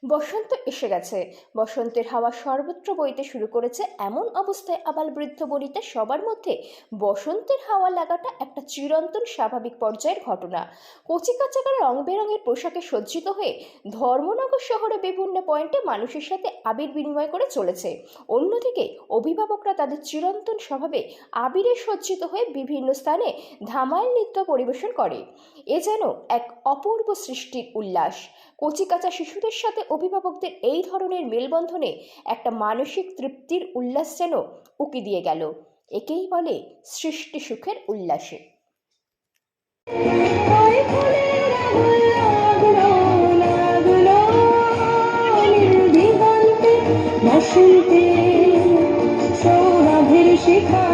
বসন্ত এসে গেছে। বসন্তের হাওয়া সর্বত্র বইতে শুরু করেছে। এমন অবস্থায় আবাল বৃদ্ধ বনিতা সবার মধ্যে বসন্তের হাওয়া লাগাটা একটা চিরন্তন স্বাভাবিক পর্যায়ের ঘটনা। কচিকাচাকারা রং বেরঙের পোশাকে সজ্জিত হয়ে ধর্মনগর শহরে বিভিন্ন পয়েন্টে মানুষের সাথে আবির বিনিময় করে চলেছে। অন্যদিকে অভিভাবকরা তাদের চিরন্তন স্বভাবে আবিরে সজ্জিত হয়ে বিভিন্ন স্থানে ধামাইল নৃত্য পরিবেশন করে। এ যেন এক অপূর্ব সৃষ্টির উল্লাস। কচিকাঁচা শিশুদের সাথে অভিভাবকদের এই ধরনের মেলবন্ধনে একটা মানসিক তৃপ্তির উল্লাস যেন উকি দিয়ে গেল। একেই বলে সৃষ্টি সুখের উল্লাসে। বসন্তে সৌরভের শিখা